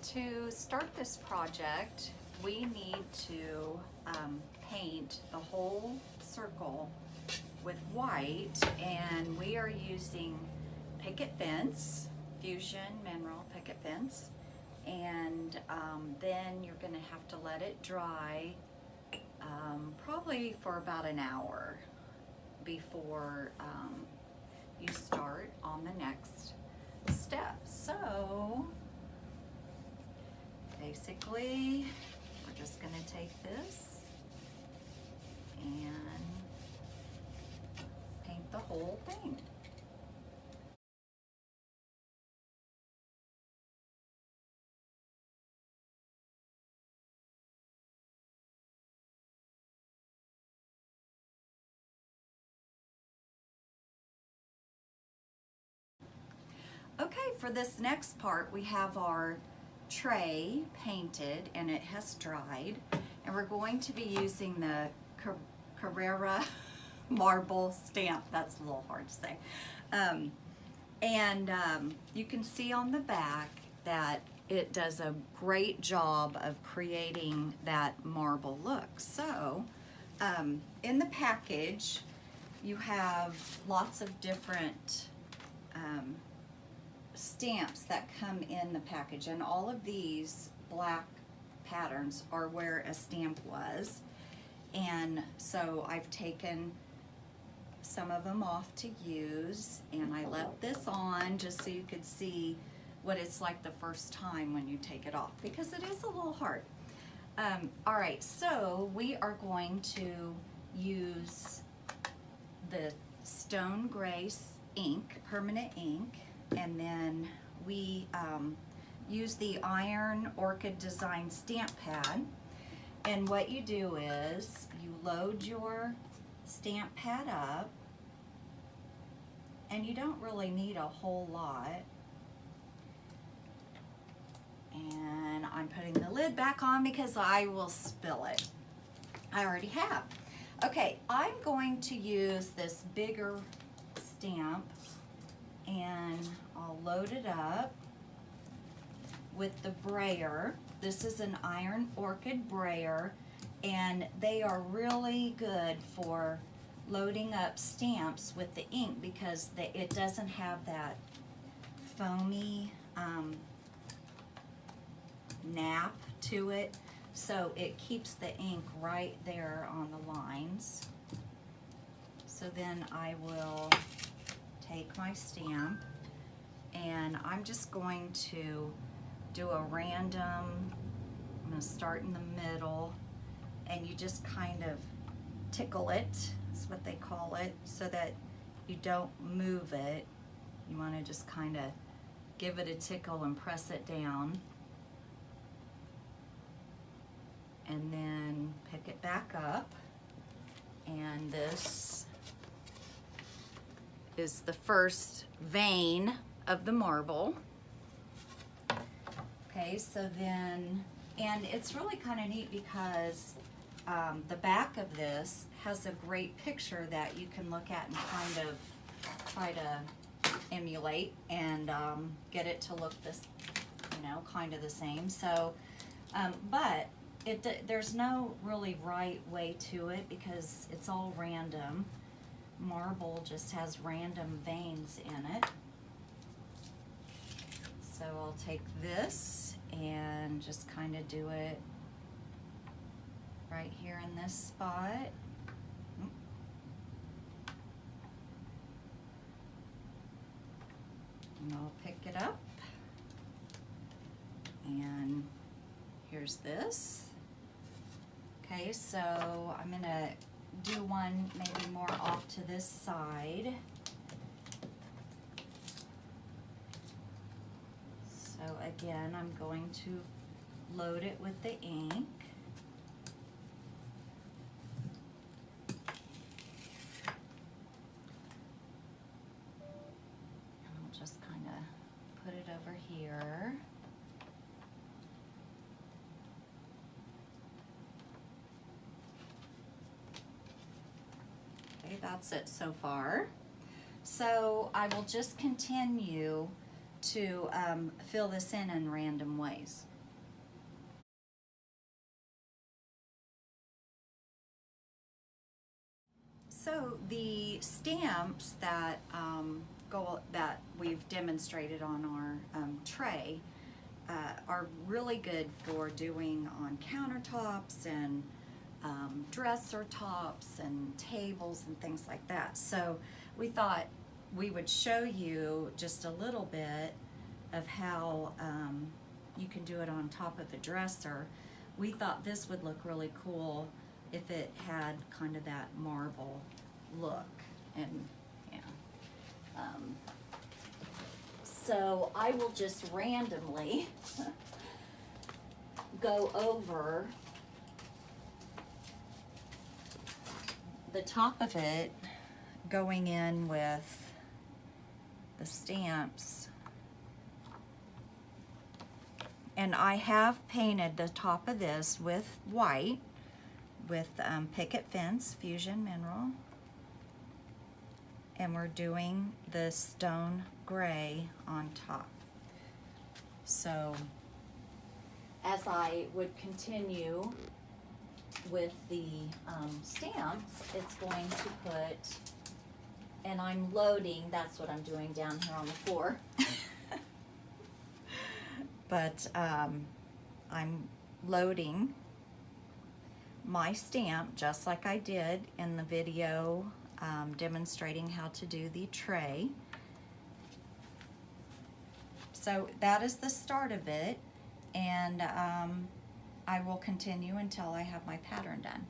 To start this project, we need to paint the whole circle with white, and we are using picket fence, Fusion Mineral picket fence, and then you're going to have to let it dry probably for about an hour before you start on the next step. So basically, we're just going to take this and paint the whole thing. Okay, for this next part, we have our tray painted and it has dried, and we're going to be using the Carrara marble stamp. That's a little hard to say. You can see on the back that it does a great job of creating that marble look. So in the package you have lots of different stamps that come in the package, and all of these black patterns are where a stamp was, and so I've taken some of them off to use, and I left this on just so you could see what it's like the first time when you take it off, because it is a little hard. All right, so we are going to use the stone gray ink, permanent ink, and then we use the Iron Orchid Design stamp pad. And what you do is you load your stamp pad up, and you don't really need a whole lot. And I'm putting the lid back on because I will spill it. I already have. Okay, I'm going to use this bigger stamp, and I'll load it up with the brayer. This is an Iron Orchid brayer, and they are really good for loading up stamps with the ink because it doesn't have that foamy nap to it, so it keeps the ink right there on the lines. So then I will take my stamp, and I'm just going to do a random, I'm going to start in the middle, and you just kind of tickle it, that's what they call it, so that you don't move it. You want to just kind of give it a tickle and press it down, and then pick it back up. And this is the first vein of the marble. Okay, so then, and it's really kind of neat because the back of this has a great picture that you can look at and kind of try to emulate and get it to look this, you know, kind of the same. So, but there's no really right way to it because it's all random. Marble just has random veins in it. So I'll take this and just kind of do it right here in this spot. And I'll pick it up, and here's this. Okay, so I'm gonna do one maybe more off to this side. So again, I'm going to load it with the ink. And I'll just kind of put it over here. Okay, that's it so far. So I will just continue to fill this in random ways. So the stamps that that we've demonstrated on our tray are really good for doing on countertops and dresser tops and tables and things like that. So we thought we would show you just a little bit of how you can do it on top of a dresser. We thought this would look really cool if it had kind of that marble look. And yeah. So I will just randomly go over the top of it, going in with the stamps. And I have painted the top of this with white, with Picket Fence Fusion Mineral. And we're doing the stone gray on top. So as I would continue with the stamps, it's going to put, and I'm loading, that's what I'm doing down here on the floor. But I'm loading my stamp just like I did in the video demonstrating how to do the tray. So that is the start of it, and I will continue until I have my pattern done.